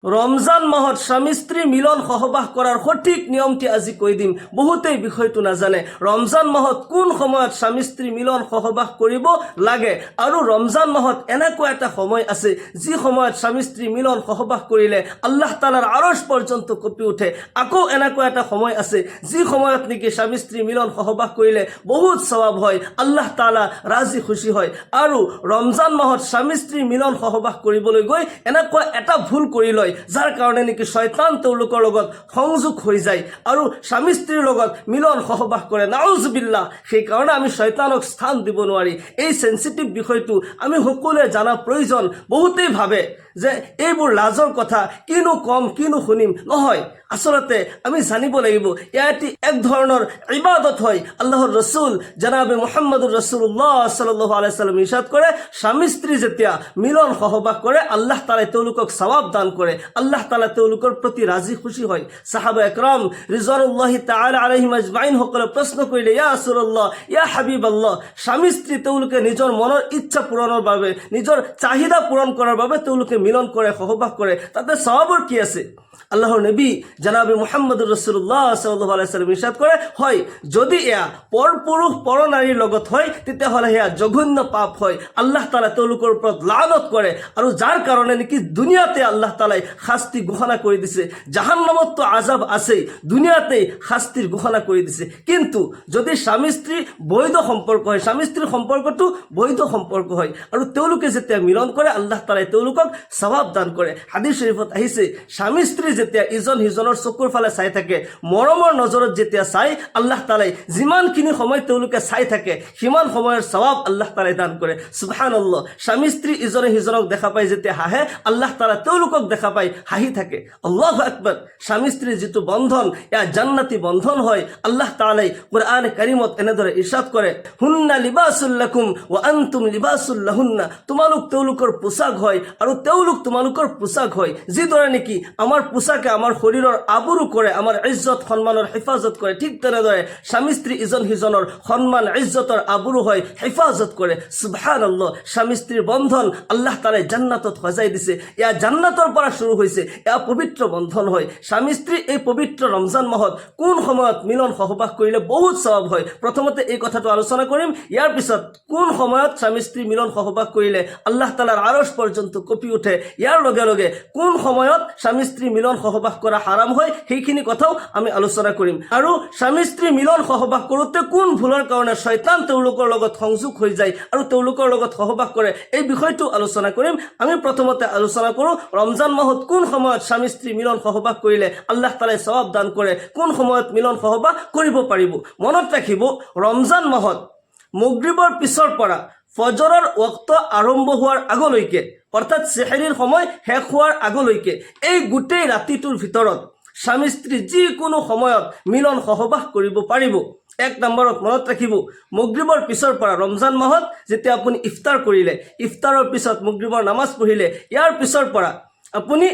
রমজান মাহত স্বামী স্ত্রী মিলন সহবাস করার সঠিক নিয়মটি আজি কৈ দিম। বহুতেই বিষয়টো নাজানে। রমজান মাহত কোন সময়ত স্বামী স্ত্রী মিলন সহবাস কৰিব লাগে আৰু ৰমজান মাহত এনেকুৱা এটা সময় আছে যি সময়ত স্বামী স্ত্ৰী মিলন সহবাস কৰিলে আল্লাহ তাআলাৰ আৰশ পৰ্যন্ত কঁপি উঠে। আকৌ এনেকুৱা এটা সময় আছে যি সময়ত নেকি স্বামী স্ত্ৰী মিলন সহবাস কৰিলে বহুত সওয়াব হয়, আল্লাহ তাআলা ৰাজি খুশি হয়। আৰু ৰমজান মাহত স্বামী স্ত্ৰী মিলন সহবাস কৰিবলৈ গৈ এনেকুৱা এটা ভুল কৰি লয় যাৰ কাৰণে নেকি শয়তান তেওঁলোকৰ লগত সংযোগ হৈ যায় আৰু স্বামী স্ত্ৰীৰ লগত মিলন সহবাস কৰে। নাউজুবিল্লাহ। সেইকাৰণে আমি শয়তানক স্থান দিব নোৱাৰি। এই সেন্সিটিভ বিষয়টো আমি সকলোৱে জানা প্ৰয়োজন। বহুতেই ভাবে যে এইবোৰ লাজৰ কথা, কিনো কম কিনো শুনিম। নহয়, আসলতে আমি জানিব লাগিব এটি এক ধৰণৰ ইবাদত হয়। আল্লাহৰ ৰসুল জনাবে মুহাম্মদুৰ ৰাসূলুল্লাহ সাল্লাল্লাহু আলাইহি সাল্লাম ইৰশাদ কৰে, স্বামী স্ত্ৰী যেতিয়া মিলন সহবাস কৰে আল্লাহ তাআলাই তেওঁলোকক সওয়াব দান কৰে, আল্লাহ তাআলা তেওঁলোকৰ প্ৰতি ৰাজি খুশি হয়। সাহাবা একৰাম ৰিজওয়ানুল্লাহি তাআলা আলাইহিম আজমাইন সকলে প্ৰশ্ন কৰিলে, ইয়া ৰাসূলুল্লাহ, ইয়া হাবিবাল্লাহ, স্বামী স্ত্ৰী তেওঁলোকে নিজৰ মনৰ ইচ্ছা পূৰণৰ বাবে, নিজৰ চাহিদা পূৰণ কৰাৰ বাবে তেওঁলোকে মিলন কৰে, সহবাস কৰে, তাতে সওয়াবৰ কি আছে? আল্লাহৰ নবী জনাবে মুহাম্মদুৰ ৰাসূলুল্লাহ সাল্লাল্লাহু আলাইহি সাল্লাম ইৰশাদ কৰে, হয় যদি এয়া পৰপুৰুষ পৰনাৰীৰ লগত হয় তেতিয়াহ'লে এয়া জঘন্য পাপ হয়। আল্লাহ তাআলা তেওঁলোকৰ ওপৰত লানত কৰে আৰু যাৰ কাৰণে নেকি দুনিয়াতে আল্লাহ তাআলাই শাস্তি ঘোষণা কৰি দিছে। জাহান্নামত তো আযাব আছেই, দুনিয়াতে শাস্তিৰ ঘোষণা কৰি দিছে। কিন্তু যদি স্বামী স্ত্ৰী বৈধ সম্পৰ্ক হয়, স্বামী স্ত্ৰীৰ সম্পৰ্কটো বৈধ সম্পৰ্ক হয় আৰু তেওঁলোকে যেতিয়া মিলন কৰে আল্লাহ তাআলাই তেওঁলোকক সওয়াব দান কৰে। হাদিস শৰীফত আহিছে, স্বামী স্ত্ৰী যেতিয়া ইজন সিজনৰ চকুৰ ফালে চাই থাকে, মৰমৰ নজৰত যেতিয়া চাই, আল্লাহ তাআলাই যিমানখিনি সময় তেওঁলোকে চাই থাকে সিমান সময়ৰ সওয়াব আল্লাহ তাআলাই দান কৰে। সুবহানাল্লাহ। স্বামী স্ত্ৰী ইজনে সিজনক দেখা পাই যেতিয়া হাঁহে, আল্লাহ তাআলা তেওঁলোকক দেখা পাই হাঁহি থাকে। আল্লাহু আকবার। স্বামী স্ত্ৰীৰ যিটো বন্ধন এয়া জান্নাতি বন্ধন হয়। আল্লাহ তাআলাই কোৰআনে কাৰিমত এনেদৰে ইৰশাদ কৰে, হুন্না লিবাসুল লাকুম ওয়া আনতুম লিবাসুল লাহুন্না, তোমালোক তেওঁলোকৰ পোছাক হয় আৰু তেওঁলোক তোমালোকৰ পোছাক হয়। যিদৰে নেকি আমাৰ পোছাকে আমাৰ শৰীৰৰ আবৰু কৰে, আমাৰ ইজ্জত সন্মানৰ হেফাজত কৰে, ঠিক তেনেদৰে স্বামী স্ত্ৰী ইজন সিজনৰ সন্মান ইজ্জতৰ আবৰু হয়, হেফাজত কৰে। সুবহানাল্লাহ। স্বামী স্ত্ৰীৰ বন্ধন আল্লাহ তাআলাই জান্নাতত সজাই দিছে। এয়া জান্নাতৰ পৰা শুৰু হৈছে, এয়া পবিত্ৰ বন্ধন হয়। স্বামী স্ত্ৰী এই পবিত্ৰ ৰমজান মাহত কোন সময়ত মিলন সহবাস কৰিলে বহুত সওয়াব হয়, প্ৰথমতে এই কথাটো আলোচনা কৰিম। ইয়াৰ পিছত কোন সময়ত স্বামী স্ত্ৰী মিলন সহবাস কৰিলে আল্লাহ তাআলাৰ আৰশ পৰ্যন্ত কঁপি উঠে, ইয়াৰ লগে লগে কোন সময়ত স্বামী স্ত্ৰী মিলন সহবাস কৰা হাৰাম হয় সেইখিনি কথাও আমি আলোচনা কৰিম। আৰু স্বামী স্ত্ৰী মিলন সহবাস কৰোঁতে কোন ভুলৰ কাৰণে শয়তান তেওঁলোকৰ লগত সংযোগ হৈ যায় আৰু তেওঁলোকৰ লগত সহবাস কৰে এই বিষয়টো আলোচনা কৰিম। আমি প্ৰথমতে আলোচনা কৰোঁ ৰমজান মাহত কোন সময়ত স্বামী স্ত্ৰী মিলন সহবাস কৰিলে আল্লাহ তাআলাই সওয়াব দান কৰে, কোন সময়ত মিলন সহবাস কৰিব পাৰিব। মনত ৰাখিব, ৰমজান মাহত মাগৰিবৰ পিছৰ পৰা ফজৰৰ ওয়াক্ত আৰম্ভ হোৱাৰ আগলৈকে, অৰ্থাৎ সেহৰিৰ সময় শেষ হোৱাৰ আগলৈকে, এই গোটেই ৰাতিটোৰ ভিতৰত স্বামী স্ত্ৰী যিকোনো সময়ত মিলন সহবাস কৰিব পাৰিব। এক নম্বৰত মনত ৰাখিব, মাগৰিবৰ পিছৰ পৰা ৰমজান মাহত যেতিয়া আপুনি ইফতাৰ কৰিলে, ইফতাৰৰ পিছত মাগৰিবৰ নামাজ পঢ়িলে, ইয়াৰ পিছৰ পৰা আপুনি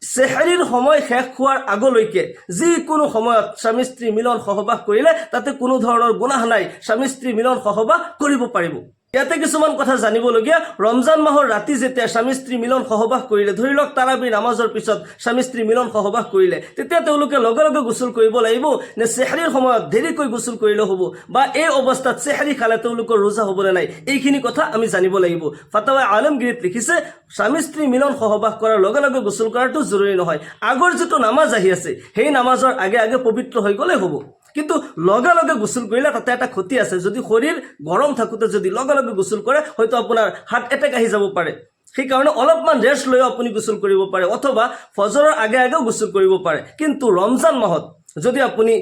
সেহৰিৰ সময় শেষ হোৱাৰ আগলৈকে যিকোনো সময়ত স্বামী স্ত্ৰী মিলন সহবাস কৰিলে তাতে কোনো ধৰণৰ গুনাহ নাই, স্বামী স্ত্ৰী মিলন সহবাস কৰিব পাৰিব। ইয়াতে কিছুমান কথা জানিবলগীয়া। ৰমজান মাহৰ ৰাতি যেতিয়া স্বামী স্ত্ৰী মিলন সহবাস কৰিলে, ধৰি লওক তাৰাবি নামাজৰ পিছত স্বামী স্ত্ৰী মিলন সহবাস কৰিলে, তেতিয়া তেওঁলোকে লগে লগে গোসল কৰিব লাগিব নে সেহৰিৰ সময়ত দেৰিকৈ গোসল কৰিলে হ'ব, বা এই অৱস্থাত সেহৰি খালে তেওঁলোকৰ ৰোজা হ'বনে নাই, এইখিনি কথা আমি জানিব লাগিব। ফাতাৱা আলমগীৰত লিখিছে, স্বামী স্ত্ৰী মিলন সহবাস কৰাৰ লগে লগে গোসল কৰাটো জৰুৰী নহয়। আগৰ যিটো নামাজ আহি আছে সেই নামাজৰ আগে আগে পবিত্ৰ হৈ গ'লে হ'ব। কিন্তু লগে লগে গোসল কৰিলে তাতে এটা ক্ষতি আছে। যদি শৰীৰ গৰম থাকোঁতে যদি লগে লগে গোসল কৰে হয়তো আপোনাৰ হাৰ্ট এটেক আহি যাব পাৰে। সেইকাৰণে অলপমান ৰেষ্ট লৈও আপুনি গোসল কৰিব পাৰে, অথবা ফজৰৰ আগে আগেও গোসল কৰিব পাৰে। কিন্তু ৰমজান মাহত যদি আপুনি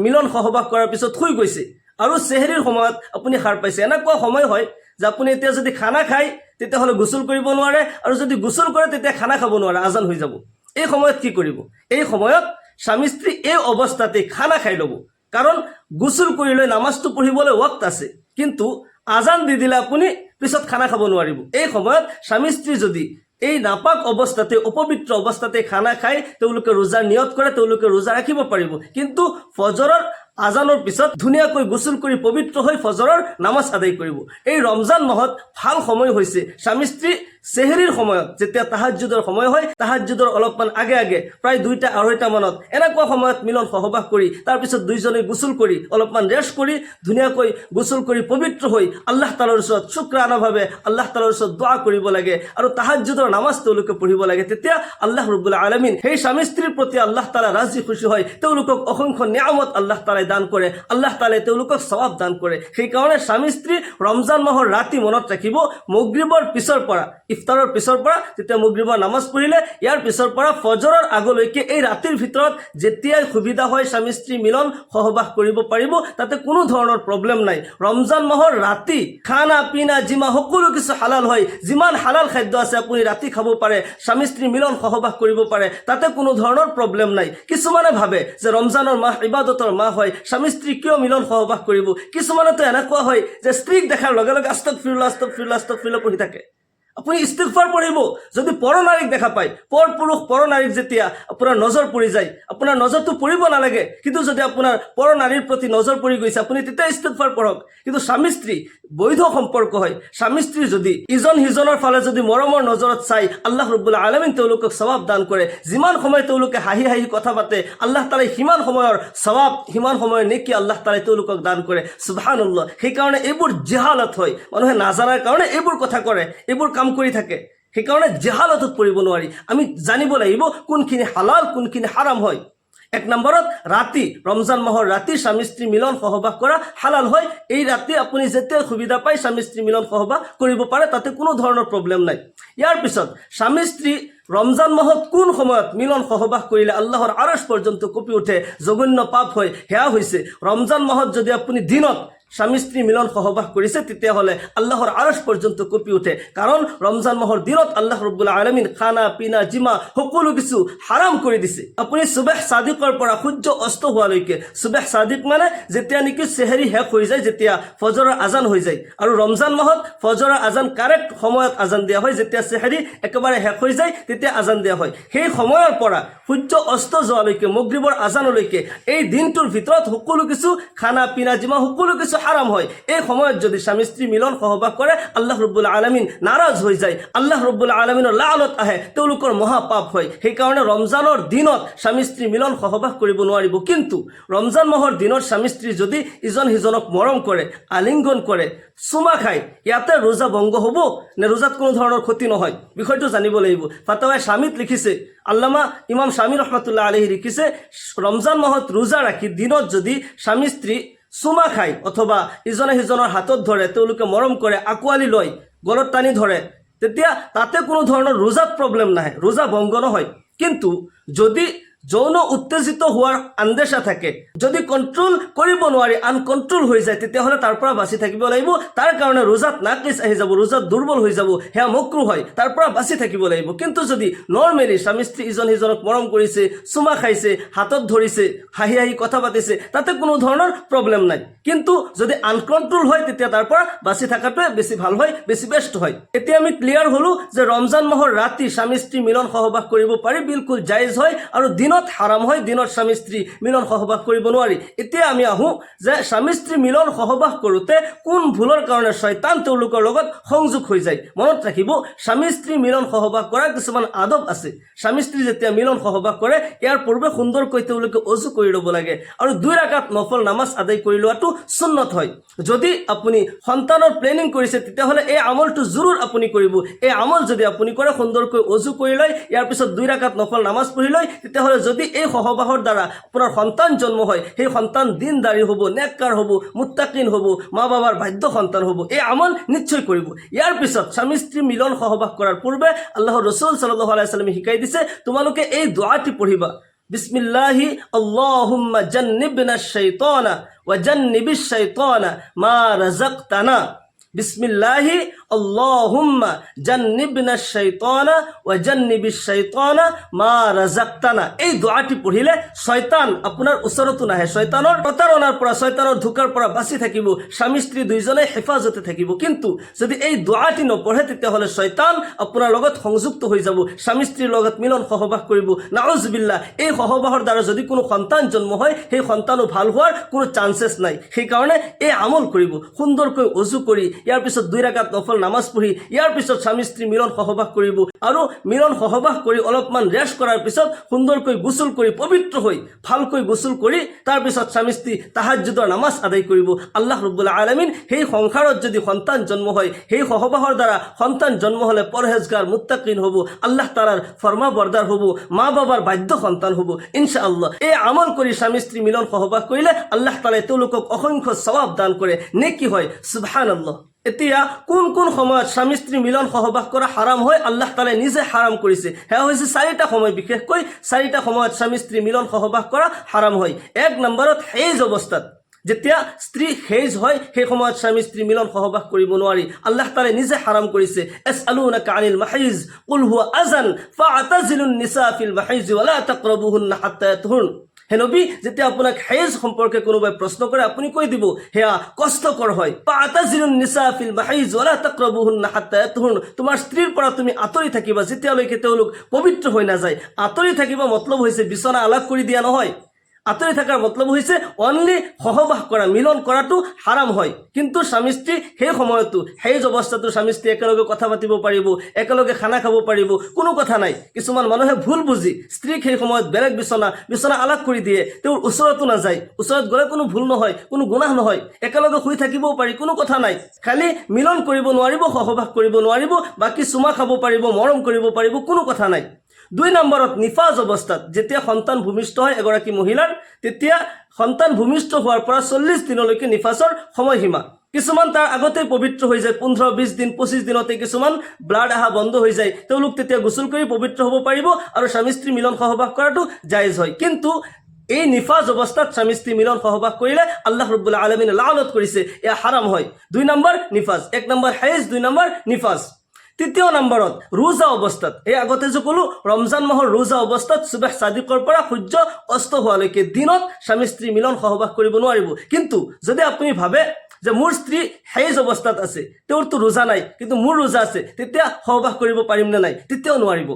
মিলন সহবাস কৰাৰ পিছত শুই গৈছে আৰু সেহৰিৰ সময়ত আপুনি সাৰ পাইছে, এনেকুৱা সময় হয় যে আপুনি এতিয়া যদি খানা খায় তেতিয়াহ'লে গোসল কৰিব নোৱাৰে, আৰু যদি গোসল কৰে তেতিয়া খানা খাব নোৱাৰে, আজান হৈ যাব। এই সময়ত কি কৰিব? এই সময়ত স্বামী স্ত্ৰী এই অৱস্থাতে খানা খাই ল'ব, কাৰণ গোসল কৰি লৈ নামাজটো পঢ়িবলৈ ওয়াক্ত আছে, কিন্তু আজান দি দিলে আপুনি পিছত খানা খাব নোৱাৰিব। এই সময়ত স্বামী স্ত্ৰী যদি এই নাপাক অৱস্থাতে, অপবিত্ৰ অৱস্থাতে খানা খাই তেওঁলোকে ৰোজাৰ নিয়ত কৰে, তেওঁলোকে ৰোজা ৰাখিব পাৰিব। কিন্তু ফজৰৰ আজানৰ পিছত ধুনীয়াকৈ গোসল কৰি পবিত্ৰ হৈ ফজৰৰ নামাজ আদায় কৰিব। এই ৰমজান মাহত ভাল সময় হৈছে স্বামী স্ত্ৰী চেহেৰিৰ সময়ত, যেতিয়া তাহাজ্জুদৰ সময় হয়, তাহাজ্জুদৰ অলপমান আগে আগে প্ৰায় 2টা-2:30 মানত এনেকুৱা সময়ত মিলন সহবাস কৰি তাৰপিছত দুইজনে গোসল কৰি অলপমান ৰেষ্ট কৰি ধুনীয়াকৈ গোসল কৰি পবিত্ৰ হৈ আল্লাহ তাআলাৰ ওচৰত শুক্ৰানাভাৱে আল্লাহ তাআলাৰ ওচৰত দোৱা কৰিব লাগে আৰু তাহাজ্জুদৰ নামাজ তেওঁলোকে পঢ়িব লাগে। তেতিয়া আল্লাহ ৰাব্বুল আলামিন সেই স্বামী স্ত্ৰীৰ প্ৰতি আল্লাহ তাআলা ৰাজি খুশি হয়, তেওঁলোকক অসংখ্য নিয়ামত আল্লাহ তাআলাই দান কৰে, আল্লাহ তাআলাই তেওঁলোকক সওয়াব দান কৰে। সেইকাৰণে স্বামী স্ত্ৰী ৰমজান মাহৰ ৰাতি মনত ৰাখিব, মাগৰিবৰ পিছৰ পৰা, ইফতাৰৰ পিছৰ পৰা যেতিয়া মাগৰিবৰ নামাজ পঢ়িলে ইয়াৰ পিছৰ পৰা ফজৰৰ আগলৈকে এই ৰাতিৰ ভিতৰত যেতিয়াই সুবিধা হয় স্বামী স্ত্ৰী মিলন সহবাস কৰিব পাৰিব, তাতে কোনো ধৰণৰ প্ৰব্লেম নাই। ৰমজান মাহৰ ৰাতি খানা পিনা জিমা সকলো কিছু হালাল হয়, যিমান হালাল খাদ্য আছে আপুনি ৰাতি খাব পাৰে, স্বামী স্ত্ৰী মিলন সহবাস কৰিব পাৰে, তাতে কোনো ধৰণৰ প্ৰব্লেম নাই। কিছুমানে ভাবে যে ৰমজানৰ মাহ ইবাদতৰ মাহ হয়, স্বামী স্ত্ৰী কিয় মিলন সহবাস কৰিব। কিছুমানেতো এনেকুৱা হয় যে স্ত্ৰীক দেখাৰ লগে লগে আস্তাগফিৰুল্লাহ আস্তাগফিৰুল্লাহ আস্তাগফিৰুল্লাহ পঢ়ি থাকে। আপুনি ইস্তিগফাৰ পঢ়িব। যদি পৰনাৰীক দেখা পায়, পৰপুৰুষ পৰনাৰীক যেতিয়া আপোনাৰ নজৰ পৰি যায়, আপোনাৰ নজৰটো পৰিব নালাগে, কিন্তু যদি আপোনাৰ পৰনাৰীৰ প্ৰতি নজৰ পৰি গৈছে আপুনি তেতিয়া ইস্তিগফাৰ পঢ়ক। কিন্তু স্বামী স্ত্ৰী বৈধ সম্পৰ্ক হয়, স্বামী স্ত্ৰী যদি ইজন সিজনৰ ফালে যদি মৰমৰ নজৰত চাই আল্লাহ ৰাব্বুল আলামিন তেওঁলোকক সওয়াব দান কৰে। যিমান সময় তেওঁলোকে হাঁহি হাঁহি কথা পাতে আল্লাহ তাআলাই সিমান সময়ৰ সওয়াব, সিমান সময়ৰ নেকি আল্লাহ তাআলাই তেওঁলোকক দান কৰে। সুবহানাল্লাহ। সেইকাৰণে এইবোৰ জেহালত হয়, মানুহে নাজানাৰ কাৰণে এইবোৰ কথা কৰে, এইবোৰ কাম কৰি থাকে। সেইকাৰণে জেহালতত পৰিব নোৱাৰি, আমি জানিব লাগিব কোনখিনি হালাল কোনখিনি হাৰাম হয়। 1 নম্বৰত ৰাতি, ৰমজান মাহৰ ৰাতি স্বামী স্ত্ৰী মিলন সহবাস কৰা হালাল হয়। এই ৰাতি আপুনি যেতিয়া সুবিধা পায় স্বামী স্ত্ৰী মিলন সহবাস কৰিব পাৰে, তাতে কোনো ধৰণৰ প্ৰব্লেম নাই। ইয়াৰ পিছত স্বামী স্ত্ৰী ৰমজান মাহত কোন সময়ত মিলন সহবাস কৰিলে আল্লাহৰ আৰশ পৰ্যন্ত কঁপি উঠে, জঘন্য পাপ হয়, সেয়া হৈছে ৰমজান মাহত যদি আপুনি দিনত স্বামী স্ত্ৰী মিলন সহবাস কৰিছে তেতিয়াহ'লে আল্লাহৰ আৰশ পৰ্যন্ত কঁপি উঠে। কাৰণ ৰমজান মাহৰ দিনত আল্লাহ ৰাব্বুল আলামিন খানা পিনা জিমা সকলো কিছু হাৰাম কৰি দিছে। আপুনি সুবেহ সাদিকৰ পৰা সূৰ্য অস্ত হোৱালৈকে, সুবেহ সাদিক মানে যেতিয়া নেকি চেহেৰি শেষ হৈ যায়, যেতিয়া ফজৰৰ আজান হৈ যায়, আৰু ৰমজান মাহত ফজৰৰ আজান কাৰেক্ট সময়ত আজান দিয়া হয়, যেতিয়া চেহেৰি একেবাৰে শেষ হৈ যায় তেতিয়া আজান দিয়া হয়। সেই সময়ৰ পৰা সূৰ্য অস্ত যোৱালৈকে, মাগৰিবৰ আজানলৈকে এই দিনটোৰ ভিতৰত সকলো কিছু খানা পিনা জিমা সকলো কিছু হাৰাম হয়। এই সময়ত যদি স্বামী স্ত্ৰী মিলন সহবাস কৰে আল্লাহ ৰাব্বুল আলামিন নাৰাজ হৈ যায়, আল্লাহ ৰাব্বুল আলামিনৰ লানত আহে, তেওঁলোকৰ মহাপাপ হয়। সেইকাৰণে ৰমজানৰ দিনত স্বামী স্ত্ৰী মিলন সহবাস কৰিব নোৱাৰিব। কিন্তু ৰমজান মাহৰ দিনত স্বামী স্ত্ৰী যদি ইজন সিজনক মৰম কৰে, আলিংগন কৰে, চুমা খায়, ইয়াতে ৰোজা ভংগ হ'ব নে ৰোজাত কোনো ধৰণৰ ক্ষতি নহয়, বিষয়টো জানিব লাগিব। ফাতাৱায়ে স্বামীত লিখিছে, আল্লামা ইমাম স্বামী ৰহমাতুল্লাহ আলাইহি লিখিছে, ৰমজান মাহত ৰোজা ৰাখি দিনত যদি স্বামী স্ত্ৰী চুমা খায় অথবা ইজনে সিজনৰ হাতত ধৰে, তেওঁলোকে মৰম কৰে, আঁকোৱালি লয়, গলত টানি ধৰে, তেতিয়া তাতে কোনো ধৰণৰ ৰোজাত প্ৰব্লেম নাহে, ৰোজা ভংগ নহয়। কিন্তু যদি যৌন উত্তেজিত হোৱাৰ আন্দেশা থাকে, যদি কন্ট্ৰোল কৰিব নোৱাৰি আনকন্ট্ৰোল হৈ যায়, তেতিয়াহ'লে তাৰ পৰা বাচি থাকিব লাগিব। তাৰ কাৰণে ৰোজাত নাকিছ আহি যাব, ৰোজাত দুৰ্বল হৈ যাব, সেয়া মক্ৰুহ হয়, তাৰ পৰা বাচি থাকিব লাগিব। কিন্তু যদি নৰ্মেলি স্বামী স্ত্ৰী ইজন সিজনক মৰম কৰিছে, চুমা খাইছে, হাতত ধৰিছে, হাঁহি হাঁহি কথা পাতিছে, তাতে কোনো ধৰণৰ প্ৰব্লেম নাই। কিন্তু যদি আনকন্ট্ৰোল হয় তেতিয়া তাৰ পৰা বাচি থকাটোৱে বেছি ভাল হয়, বেছি বেষ্ট হয়। এতিয়া আমি ক্লিয়াৰ হলো যে ৰমজান মাহৰ ৰাতি স্বামী স্ত্ৰী মিলন সহবাস কৰিব পাৰি, বিলকুল জায়েজ হয়, আৰু দিনত হাৰাম হয়, দিনত স্বামী স্ত্ৰী মিলন সহবাস কৰিব নোৱাৰি। এতিয়া আমি আহোঁ যে স্বামী স্ত্ৰী মিলন সহবাস কৰোঁতে কোন ভুলৰ কাৰণে শয়তান তেওঁলোকৰ লগত সংযোগ হৈ যায়। মনত ৰাখিব, স্বামী স্ত্ৰী মিলন সহবাস কৰাৰ কিছুমান আদব আছে। স্বামী স্ত্ৰী যেতিয়া মিলন সহবাস কৰে ইয়াৰ পূৰ্বে সুন্দৰকৈ তেওঁলোকে অজু কৰি ল'ব লাগে আৰু 2 ৰাকাত নফল নামাজ আদায় কৰি লোৱাটো সুন্নত হয়। যদি আপুনি সন্তানৰ প্লেনিং কৰিছে তেতিয়াহ'লে এই আমলটো জৰুৰ আপুনি কৰিব। এই আমল যদি আপুনি কৰে, সুন্দৰকৈ অজু কৰি লয়, ইয়াৰ পিছত 2 ৰাকাত নফল নামাজ পঢ়ি লয়, তেতিয়াহ'লে যদি এই সহবাসৰ দ্বাৰা আপোনাৰ সন্তান জন্ম হয়, সেই সন্তান দিনদাৰী হ'ব, নেককাৰ হ'ব, মুত্তাকিন হ'ব, মা বাবাৰ বাধ্য সন্তান হ'ব। এই আমল নিশ্চয় কৰিব। ইয়াৰ পিছত স্বামী স্ত্ৰী মিলন সহবাস কৰাৰ পূৰ্বে আল্লাহৰ ৰাসূল সাল্লাল্লাহু আলাইহি ওয়াসাল্লামে শিকাই দিছে, তোমালোকে এই দোৱাটি পঢ়িবা, বিসমিল্লাহি আল্লাহুম্মা জান্নিবনাশ শাইতানা ওয়া জান্নিবিশ শাইতানা মা রাযাকতানা। বিসমিল্লাহি আল্লাহুম্মা জান্নিবনাশ শাইতানা ওয়া জান্নিবিশ শাইতানা মা রাযাকতানা। এই দোয়াটি পঢ়িলে শয়তান আপোনাৰ ওচৰতো নাহে, শয়তানৰ প্ৰতাৰণাৰ পৰা, শয়তানৰ ধোকাৰ পৰা বাচি থাকিব, স্বামী স্ত্ৰী দুইজনে হেফাজতে থাকিব। কিন্তু যদি এই দোৱাটি নপঢ়ে তেতিয়াহ'লে শয়তান আপোনাৰ লগত সংযুক্ত হৈ যাব, স্বামী স্ত্ৰীৰ লগত মিলন সহবাস কৰিব। নাউজুবিল্লাহ, এই সহবাসৰ দ্বাৰা যদি কোনো সন্তান জন্ম হয় সেই সন্তানো ভাল হোৱাৰ কোনো চান্সেছ নাই। সেইকাৰণে এই আমল কৰিব, সুন্দৰকৈ অজু কৰি ইয়াৰ পিছত 2 ৰাকাত নফল নামাজ পঢ়ি ইয়াৰ পিছত স্বামী স্ত্ৰী মিলন সহবাস কৰিব। আৰু মিলন সহবাস কৰি অলপমান ৰেষ্ট কৰাৰ পিছত সুন্দৰকৈ গোসল কৰি পবিত্ৰ হৈ ভালকৈ গোসল কৰি তাৰপিছত স্বামী স্ত্ৰী তাহাজ্জুদৰ নামাজ আদায় কৰিব। আল্লাহ ৰব্বুল আলামিন সেই সংসাৰত যদি সন্তান জন্ম হয়, সেই সহবাসৰ দ্বাৰা সন্তান জন্ম হ'লে পৰহেজগাৰ মুত্তাকিন হ'ব, আল্লাহ তাআলাৰ ফৰমা বৰদাৰ হ'ব, মা বাবাৰ বাধ্য সন্তান হ'ব ইনশাআল্লাহ। এই আমল কৰি স্বামী স্ত্ৰী মিলন সহবাস কৰিলে আল্লাহ তাআলাই তেওঁলোকক অসংখ্য সওয়াব দান কৰে, নেকি হয়। সুবহানাল্লাহ। এতিয়া কোন কোন সময়ত স্বামী স্ত্ৰী মিলন সহবাস কৰা হাৰাম হয় আল্লাহ তাআলাই নিজে হাৰাম কৰিছে, সেয়া হৈছে 4টা সময়। বিশেষকৈ 4টা সময়ত স্বামী স্ত্ৰী মিলন সহবাস কৰা হাৰাম হয়। 1 নম্বৰত হেজ অৱস্থাত, যেতিয়া স্ত্ৰী হেজ হয় সেই সময়ত স্বামী স্ত্ৰী মিলন সহবাস কৰিব নোৱাৰি, আল্লাহ তাআলাই নিজে হাৰাম কৰিছে। আসআলুনাকা আনিল মাহিজ কুল হুয়া আযান ফাআতাজিলুন নিসা ফিল মাহিজ ওয়ালা তাকরাবুহুন্না হাত্তা ইয়াতহুরন। হে নবী, যেতিয়া আপোনাক হেজ সম্পৰ্কে কোনোবাই প্ৰশ্ন কৰে আপুনি কৈ দিব সেয়া কষ্টকৰ হয়। ফাআতাজিলুন নিসা ফিল মাহিজ ওয়ালা তাকৰাবুহুন্না হাত্তা ইয়াতহুৰন। তোমাৰ স্ত্ৰীৰ পৰা তুমি আঁতৰি থাকিবা যেতিয়ালৈকে তেওঁলোক পবিত্ৰ হৈ নাযায়। আঁতৰি থাকিবা মতলব হৈছে বিছনা আলাপ কৰি দিয়া নহয়, আঁতৰি থকাৰ মতলব হৈছে অনলি সহবাস কৰা, মিলন কৰাটো হাৰাম হয়। কিন্তু স্বামী স্ত্ৰী সেই সময়তো হেজ অৱস্থাটো স্বামী স্ত্ৰী একেলগে কথা পাতিব পাৰিব, একেলগে খানা খাব পাৰিব, কোনো কথা নাই। কিছুমান মানুহে ভুল বুজি স্ত্ৰীক সেই সময়ত বেলেগ বিছনা আলাপ কৰি দিয়ে, তেওঁৰ ওচৰতো নাযায়। ওচৰত গ'লে কোনো ভুল নহয়, কোনো গুনাহ নহয়, একেলগে শুই থাকিবও পাৰি, কোনো কথা নাই। খালি মিলন কৰিব নোৱাৰিব, সহবাস কৰিব নোৱাৰিব, বাকী চুমা খাব পাৰিব, মৰম কৰিব পাৰিব, কোনো কথা নাই। 2 নম্বৰত নিফাজ অৱস্থাত, যেতিয়া সন্তান ভূমিষ্ঠ হয় এগৰাকী মহিলাৰ, তেতিয়া সন্তান ভূমিষ্ঠ হোৱাৰ পৰা 40 দিনলৈকে নিফাজৰ সময়সীমা। কিছুমান তাৰ আগতেই পবিত্ৰ হৈ যায়, 15-20 দিন 25 দিনতে কিছুমান ব্লাড অহা বন্ধ হৈ যায়, তেওঁলোক তেতিয়া গোসল কৰি পবিত্ৰ হ'ব পাৰিব আৰু স্বামী স্ত্ৰী মিলন সহবাস কৰাটো জায়েজ হয়। কিন্তু এই নিফাজ অৱস্থাত স্বামী স্ত্ৰী মিলন সহবাস কৰিলে আল্লাহ ৰব্বুল আলামিনে লানত কৰিছে, এয়া হাৰাম হয়। 2 নম্বৰ নিফাজ, 1 নম্বৰ হেজ, 2 নম্বৰ নিফাজ। 3য় নম্বৰত ৰোজা অৱস্থাত, এই আগতে যে ক'লো ৰমজান মাহৰ ৰোজা অৱস্থাত সুবহ সাদিকৰ পৰা সূৰ্য অস্ত হোৱালৈকে দিনত স্বামী স্ত্ৰী মিলন সহবাস কৰিব নোৱাৰিব। কিন্তু যদি আপুনি ভাবে যে মোৰ স্ত্ৰী হেজ অৱস্থাত আছে, তেওঁৰতো ৰোজা নাই কিন্তু মোৰ ৰোজা আছে, তেতিয়া সহবাস কৰিব পাৰিম নে নাই? তেতিয়াও নোৱাৰিব।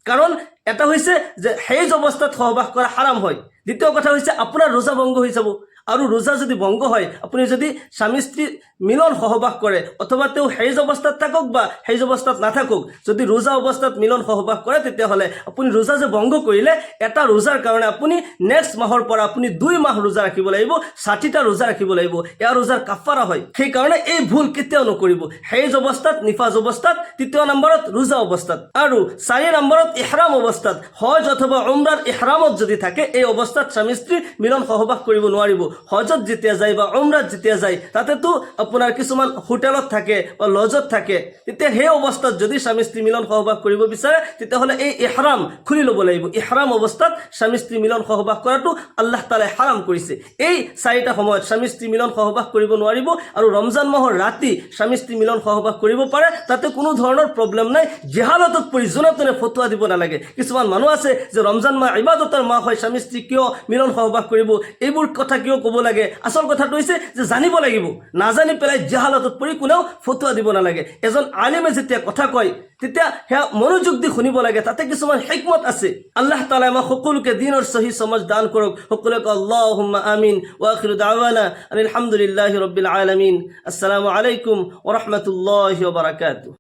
কাৰণ এটা হৈছে যে হেজ অৱস্থাত সহবাস কৰা হাৰাম হয়, দ্বিতীয় কথা হৈছে আপোনাৰ ৰোজা ভংগ হৈ যাব। আৰু ৰোজা যদি ভংগ হয়, আপুনি যদি স্বামী স্ত্ৰী মিলন সহবাস কৰে অথবা তেওঁ হেজ অৱস্থাত থাকক বা হেজ অৱস্থাত নাথাকক, যদি ৰোজা অৱস্থাত মিলন সহবাস কৰে তেতিয়াহ'লে আপুনি ৰোজা যে ভংগ কৰিলে, এটা ৰোজাৰ কাৰণে আপুনি নেক্সট মাহৰ পৰা আপুনি 2 মাহ ৰোজা ৰাখিব লাগিব, 60টা ৰোজা ৰাখিব লাগিব, এয়া ৰোজাৰ কাফাৰা হয়। সেইকাৰণে এই ভুল কেতিয়াও নকৰিব। হেজ অৱস্থাত, নিফাজ অৱস্থাত, 3য় নম্বৰত ৰোজা অৱস্থাত, আৰু 4 নম্বৰত ইহৰাম অৱস্থাত, হজ অথবা উমৰাৰ ইহৰামত যদি থাকে এই অৱস্থাত স্বামী স্ত্ৰী মিলন সহবাস কৰিব নোৱাৰিব। হজত যেতিয়া যায় বা উমৰাত যেতিয়া যায় তাতেতো আপোনাৰ কিছুমান হোটেলত থাকে বা লজত থাকে, তেতিয়া সেই অৱস্থাত যদি স্বামী স্ত্ৰী মিলন সহবাস কৰিব বিচাৰে তেতিয়াহ'লে এই ইহৰাম খুলি ল'ব লাগিব। ইহৰাম অৱস্থাত স্বামী স্ত্ৰী মিলন সহবাস কৰাটো আল্লাহ তাআলাই হাৰাম কৰিছে। এই 4টা সময়ত স্বামী স্ত্ৰী মিলন সহবাস কৰিব নোৱাৰিব। আৰু ৰমজান মাহৰ ৰাতি স্বামী স্ত্ৰী মিলন সহবাস কৰিব পাৰে, তাতে কোনো ধৰণৰ প্ৰব্লেম নাই। জেহালতত পৰি যোনে তোনে ফটোৱা দিব নালাগে। কিছুমান মানুহ আছে যে ৰমজান মাহ ইবাদতৰ মাহ হয়, স্বামী স্ত্ৰী কিয় মিলন সহবাস কৰিব, এইবোৰ কথা কিয় ক'ব লাগে? আচল কথাটো হৈছে যে জানিব লাগিব, নাজানি পেলাই জেহালতত পৰি কোনেও ফটোৱা দিব নালাগে। এজন আলিমে যেতিয়া কথা কয় তেতিয়া সেয়া মনোযোগ দি শুনিব লাগে, তাতে কিছুমান হিকমত আছে। আল্লাহ তাআলা আমাক সকলোকে দিনৰ সহি সমজ দান কৰক। সকলোকে আল্লাহুম্মা আমিন। ওয়া আখিৰু দাওয়ানা আলহামদুলিল্লাহি ৰাব্বিল আলামিন। আসসালামু আলাইকুম ওয়া ৰাহমাতুল্লাহি ওয়া বাৰাকাতুহু।